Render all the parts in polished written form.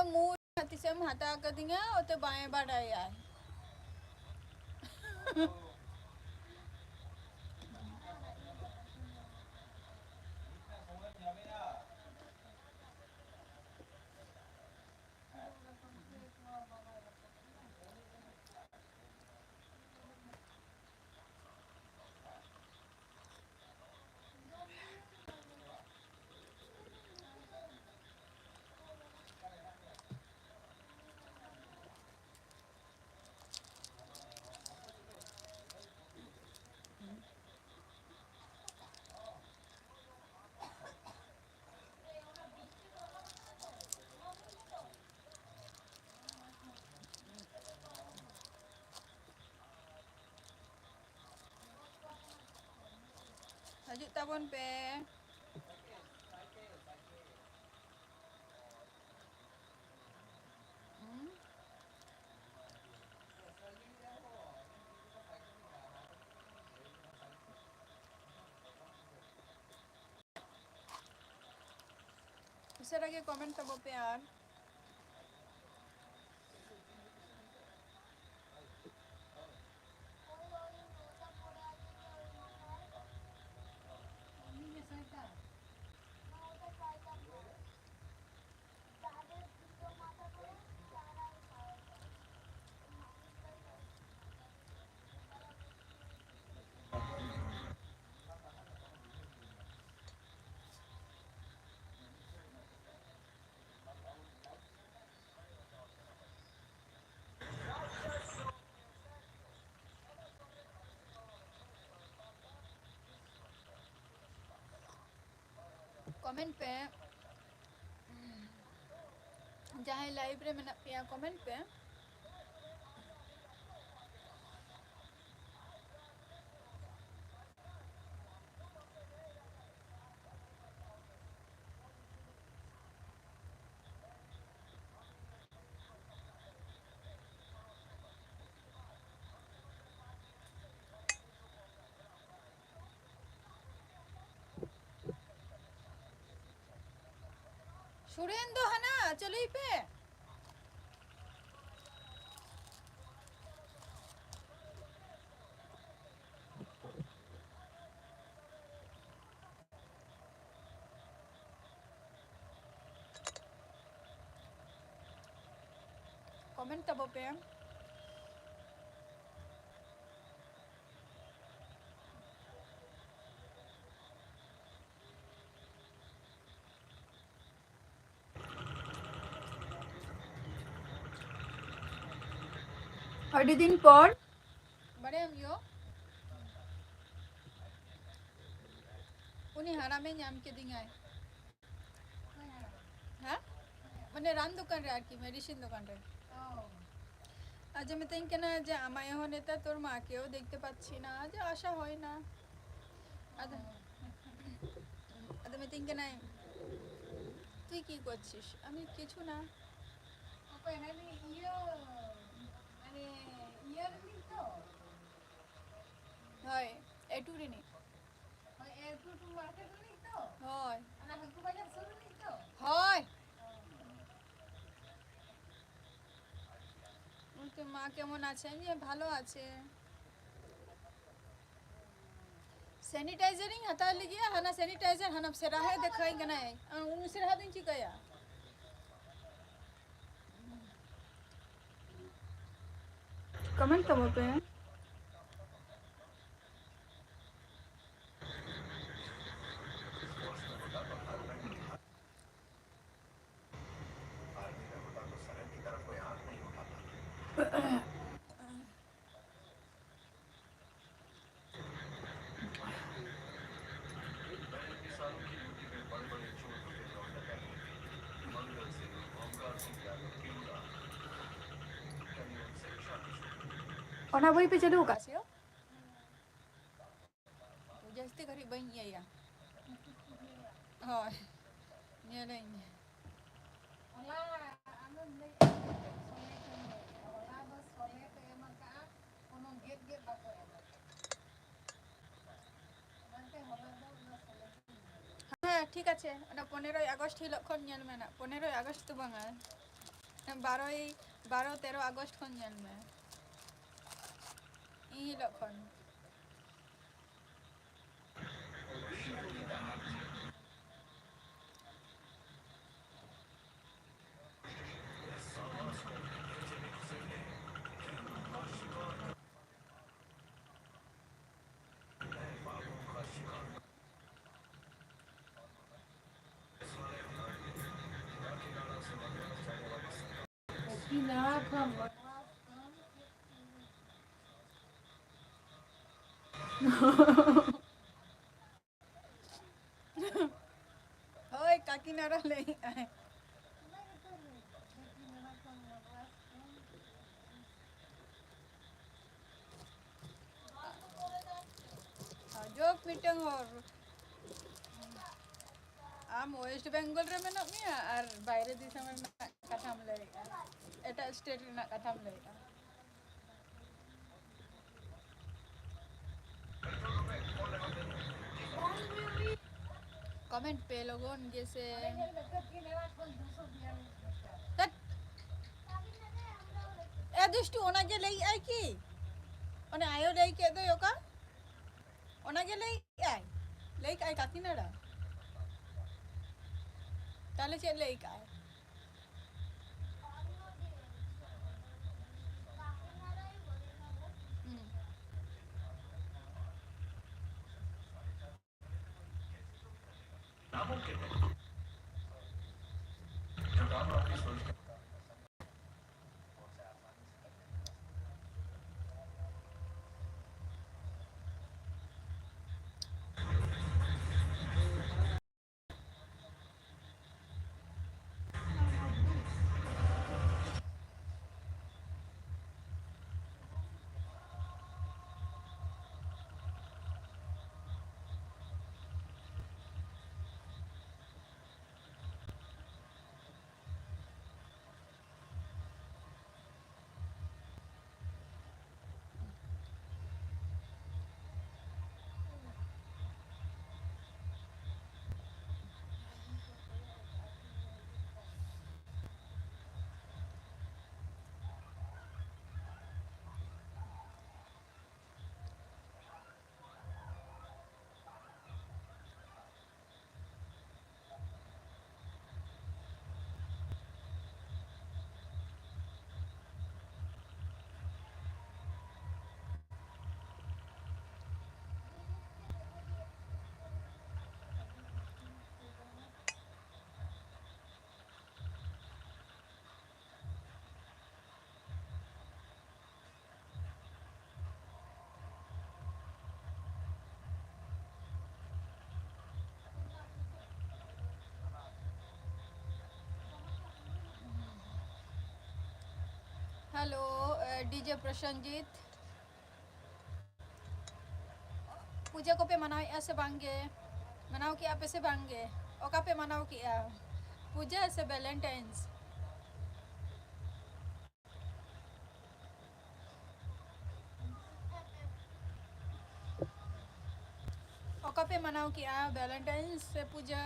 मुंह हतिसम हटा कर दिया ओते बाएं बाड़ाई आए Hajuk tabon pe. Usah lagi komen tabon pe यार. Komen pe. Jangan live re menak pia komen pe. Surendo hana चलो पे. Komen tabon pe. अड़ी दिन पर बड़े हम यो उन्हीं हरा में नाम के दिन आए हाँ मैंने रान दुकान रे आकी मेडिसिन दुकान रे आज मैं तें केना जे आमाय हो नेता तोर माँ केও देखते पाচ্ছি না যে আশা হয় না আজ আজ मैं तें केना তুই কি করছিস আমি কিছু না আপা এখানে ইয়ো মানে ইয়ার নি তো হয় এটু রে নি হয় এটু টু মার্কেট নি তো হয় আর হাকু বাজার শুরু নি তো হয় উনকে মা কেমন আছেন যে ভালো আছে सैनिटाइजरिंग हटा लीजिए हना सैनिटाइजर हना सेरा है दिखाएंगे ना उन सेरा दिन की गया कमेंट कब पे हैं और ना वही पे चलो का से जस्ती करी बन या हां ये नहीं ओला आनो नहीं ओला बस सोले पे मका कोनो गेट गेट बाको मानते होला दो হ্যাঁ ঠিক আছে এটা 15 আগস্ট হিলক্ষণ নিয়ল মেনা 15 আগস্ট তো বাংলা 12-13 আগস্ট ᱠᱷᱚᱱ ᱧᱮᱞ ᱢᱮ ᱤᱧ ᱦᱤᱞᱳᱜ ᱠᱷᱚᱱ ᱦᱳᱭ ᱠᱟকিᱱᱟᱲᱟ ᱞᱟᱹᱭᱮᱜᱼᱟᱭ ᱡᱳᱠ ᱢᱤᱫᱴᱟᱝ ᱦᱚᱲ ᱟᱢ ᱳᱭᱮᱥᱴ ᱵᱮᱝᱜᱚᱞ ᱨᱮ ᱢᱮᱱᱟᱜ ᱢᱮᱭᱟ ᱟᱨ ᱵᱟᱭᱨᱮ ᱫᱤᱥᱚᱢ ᱨᱮᱱᱟᱜ ᱠᱟᱛᱷᱟᱢ ᱞᱟᱹᱭᱮᱜᱼᱟ ᱮᱴᱟᱜ ᱥᱴᱮᱴ ᱨᱮᱱᱟᱜ ᱠᱟᱛᱷᱟᱢ ᱞᱟᱹᱭᱮᱜᱼᱟ कमेंट पे लोगों जैसे ए दुष्टू ओना के लई आई की ओने आयो लई के दो योका ओना के लई आई काकीनाड़ा ताले चेक लई आई हेलो डीजे प्रसन्नजीत पूजा को पे मनाओ से बांगे मनाओ कि आप से बांगे ओका पे मनाओ कि पूजा से वैलेंटाइंस ओका पे मनाओ कि वैलेंटाइंस से पूजा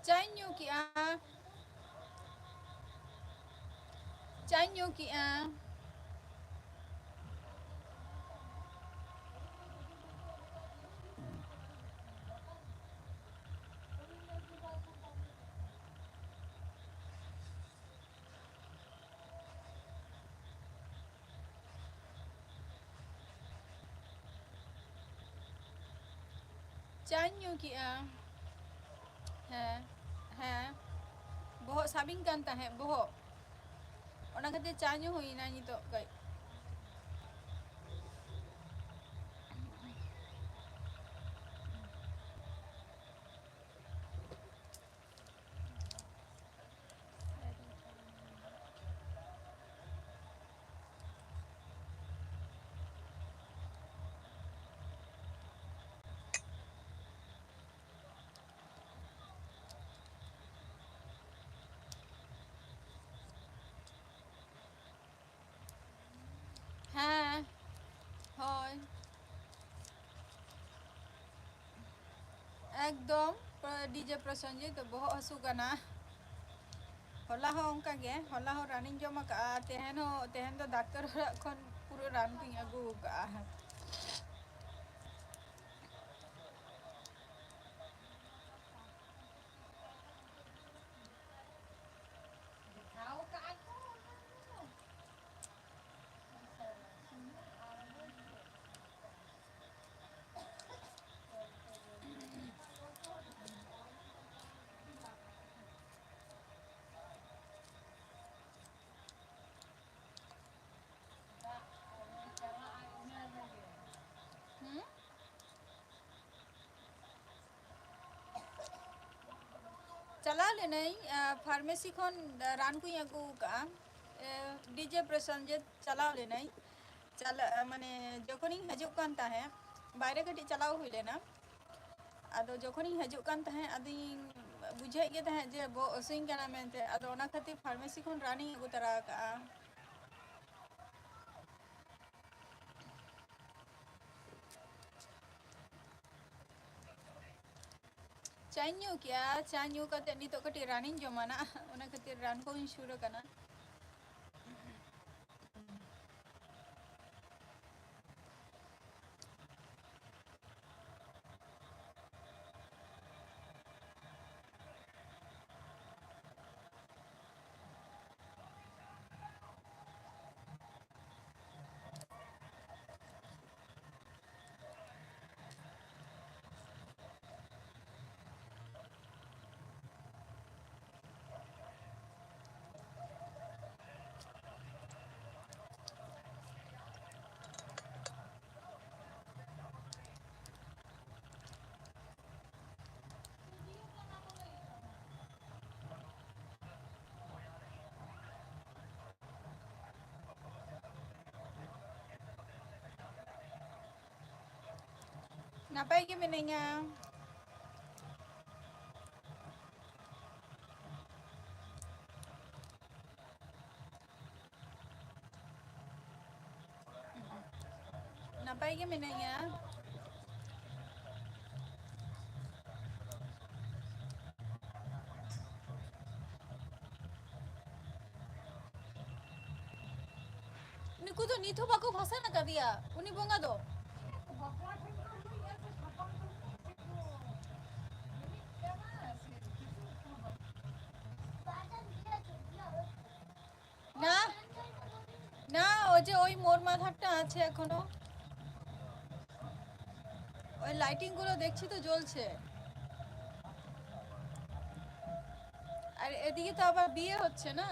Chanyo ki Chanyo ki Chanyo ki ᱦᱮᱸ ᱵᱚᱦᱚᱜ ᱥᱟᱵᱤᱧ ᱠᱟᱱ ᱛᱟᱦᱮᱸ ᱵᱚᱦᱚᱜ ᱚᱱᱟ ᱠᱷᱟᱹᱛᱤᱨ ᱪᱟ ᱧᱩ ᱦᱩᱭᱱᱟ ᱱᱤᱛᱚᱜ ᱠᱟᱹᱡ ᱮᱠᱫᱚᱢ ᱰᱤᱡᱮ ᱯᱨᱚᱥᱮᱱᱡᱤᱛ ᱵᱚᱦᱚᱜ ᱦᱟᱹᱥᱩ ᱠᱟᱱᱟ ᱦᱚᱞᱟ ᱦᱚᱸ ᱚᱱᱠᱟ ᱜᱮ ᱦᱚᱞᱟ ᱦᱚᱸ ᱨᱟᱱᱤᱧ ᱡᱚᱢ ᱟᱠᱟᱜᱼᱟ ᱛᱮᱦᱮᱧ ᱫᱚ ᱰᱟᱠᱛᱟᱨ ᱚᱲᱟᱜ ᱠᱷᱚᱱ ᱯᱩᱨᱟᱹ ᱨᱟᱱ ᱠᱚᱧ ᱟᱹᱜᱩ ᱟᱠᱟᱜᱼᱟ ᱦᱩᱸ ᱪᱟᱞᱟᱣ ᱞᱤᱱᱟᱹᱧ ᱯᱷᱟᱨᱢᱮᱥᱤ ᱠᱷᱚᱱ ᱨᱟᱱ ᱠᱩᱧ ᱟᱹᱜᱩ ᱟᱠᱟᱜᱼᱟ ᱰᱤᱡᱮ ᱯᱨᱚᱥᱮᱱᱡᱤᱛ ᱪᱟᱞᱟᱣ ᱞᱤᱱᱟᱹᱧ ᱢᱟᱱᱮ ᱡᱚᱠᱷᱚᱱᱤᱧ ᱦᱤᱡᱩᱜ ᱠᱟᱱ ᱛᱟᱦᱮᱸᱫ ᱵᱟᱭᱨᱮ ᱠᱟᱹᱴᱤᱡ ᱪᱟᱞᱟᱣ ᱦᱩᱭ ᱞᱮᱱᱟ ᱟᱫᱚ ᱡᱚᱠᱷᱚᱱᱤᱧ ᱦᱤᱡᱩᱜ ᱠᱟᱱ ᱛᱟᱦᱮᱸᱫ ᱟᱫᱚᱧ ᱵᱩᱡᱷᱟᱹᱣᱮᱫ ᱜᱮ ᱛᱟᱦᱮᱸᱫ ᱡᱮ ᱵᱚᱦᱚᱜ ᱦᱟᱹᱥᱩᱧ ᱠᱟᱱᱟ ᱢᱮᱱᱛᱮ ᱟᱫᱚ ᱚᱱᱟ ᱠᱷᱟᱹᱛᱤᱨ ᱯᱷᱟᱨᱢᱮᱥᱤ ᱠᱷᱚᱱ ᱨᱟᱱᱤᱧ ᱟᱹᱜᱩ ᱛᱚᱨᱟ ᱟᱠᱟᱜᱼᱟ ᱪᱟᱧ ᱧᱩ ᱠᱮᱜᱼᱟ ᱪᱟ ᱧᱩ ᱠᱟᱛᱮᱫ ᱱᱤᱛᱚᱜ ᱠᱟᱹᱴᱤᱡ ᱨᱟᱱᱤᱧ ᱡᱚᱢᱟ ᱚᱱᱟ ᱠᱷᱟᱹᱛᱤᱨ ᱨᱟᱱ ᱠᱚᱧ ᱥᱩᱨ ᱟᱠᱟᱱᱟ ᱱᱟᱯᱟᱭ ᱜᱮ ᱢᱤᱱᱟᱹᱧᱟ ᱱᱟᱯᱟᱭ ᱜᱮ ᱢᱤᱱᱟᱹᱧᱟ ᱱᱩᱠᱩ ᱫᱚ ᱱᱤᱛ ᱦᱚᱸ ᱵᱟᱠᱚ ᱵᱷᱟᱥᱚᱱ ᱟᱠᱟᱫᱮᱭᱟ ᱩᱱᱤ ᱵᱚᱸᱜᱟ ᱫᱚ না না ওই যে ওই মোর মাথারটা আছে এখনো ওই লাইটিং গুলো দেখছি তো জ্বলছে আর এদিকে তো আবার বিয়ে হচ্ছে না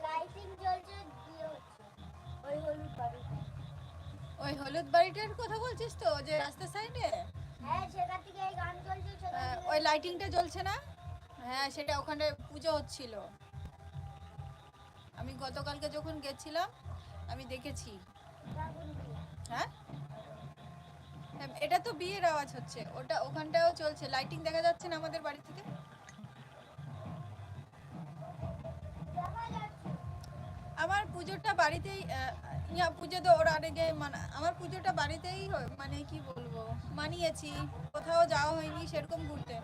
লাইটিং জ্বলছে দিয়ে হচ্ছে ওই হলুদ বাড়িতে ওই হলুদ বাড়িটার কথা বলছিস তো যে রাস্তার সাইডে হ্যাঁ সেটা থেকে এই গান চলছে সেটা ওই লাইটিংটা জ্বলছে না হ্যাঁ সেটা ওখানে পুজো হচ্ছিল আমি গতকালকে যখন গেছিলাম আমি দেখেছি হ্যাঁ এটা তো বিয়ের আওয়াজ হচ্ছে ওখানটাও চলছে লাইটিং দেখা যাচ্ছে না আমাদের বাড়ি থেকে আমার পুজোটা বাড়িতেই পুজো তো ওর আগে আমার পুজোটা বাড়িতেই মানে কি বলবো মানিয়েছি কোথাও যাওয়া হয়নি সেরকম ঘুরতে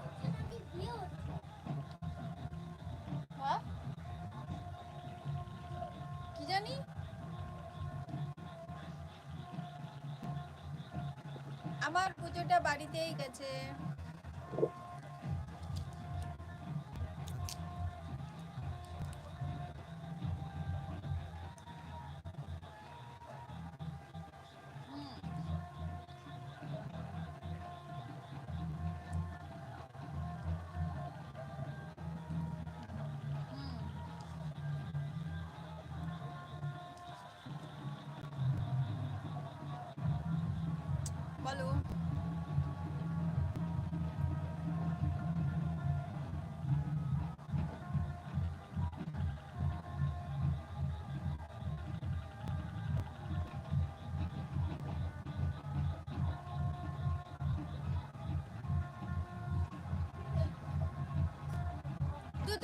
হ্যাঁ কি জানি আমার পুজোটা বাড়িতেই গেছে। বলো।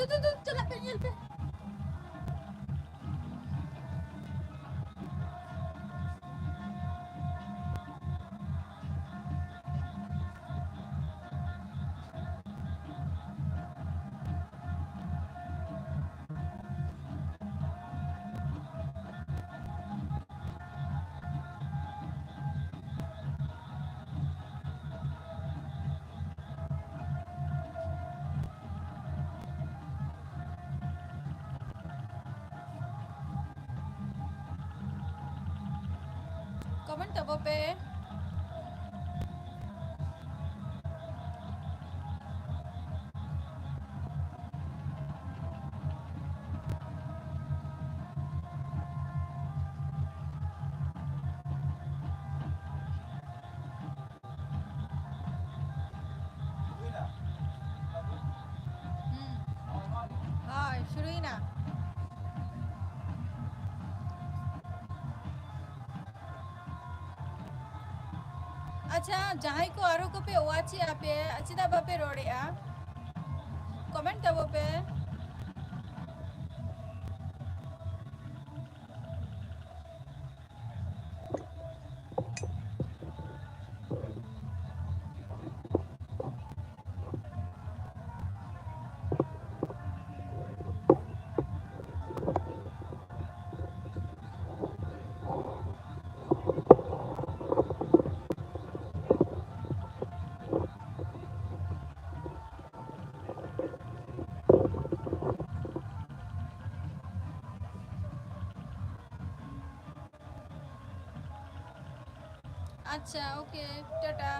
Tuh, celak penyel pe. Comment apa pe? हाँ शुरू ही ना. अच्छा जहाँ को आरो को पे वाची आपे अच्छी दा बापे रोड़े आ. Comment apa pe? अच्छा ओके टाटा.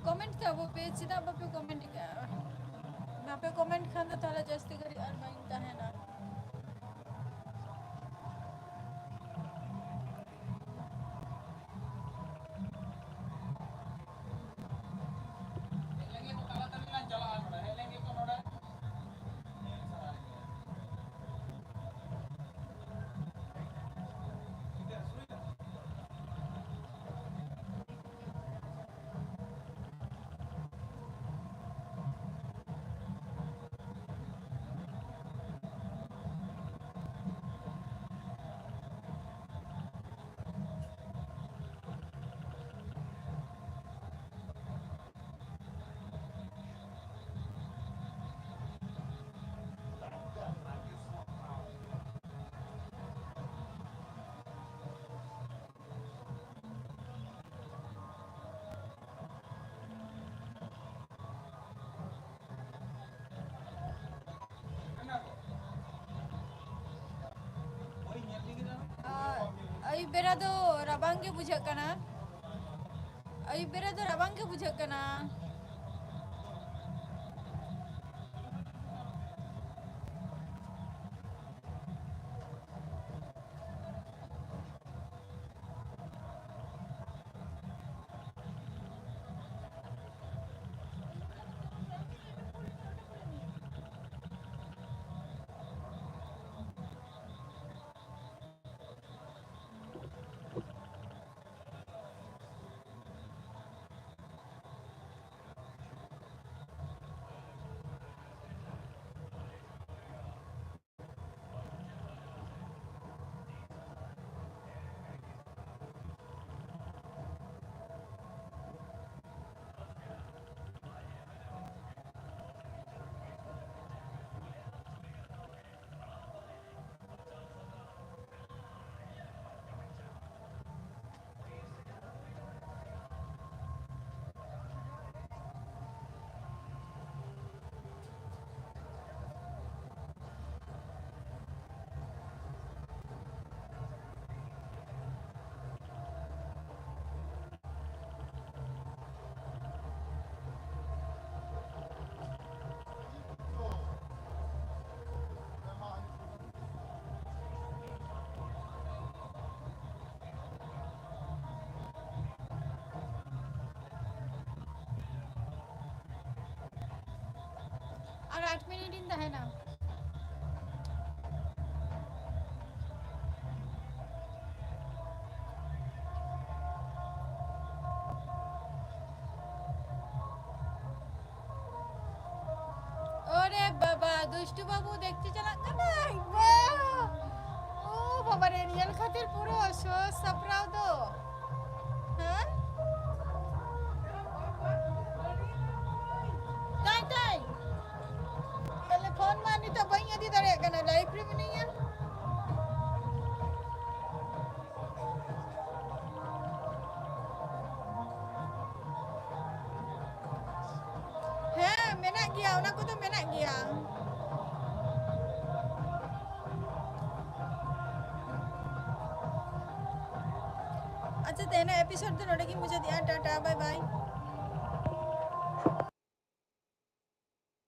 Comment क्या वो पेज सीधा बापे comment क्या? बापे comment खाना थाला जास्ती करी और माइंडा है ना. बेरा दो रबांग के बुझाग कना अयुब बेरा दो रबांग के बुझाग कना और 8 मिनट इन है ना ओरे बाबा दुष्टू बाबू देखते चला कना ओ बाबा रे रियल खातिर पूरा शो सपराव दो हां ताई ताई टेलीफोन मानी तो भैया दी दरे कना लाइब्रेरी में नहीं है हैं मेना गया उना को तो मेना गया अच्छा तेना एपिसोड तो नोड़े की मुझे दिया टाटा बाय बाय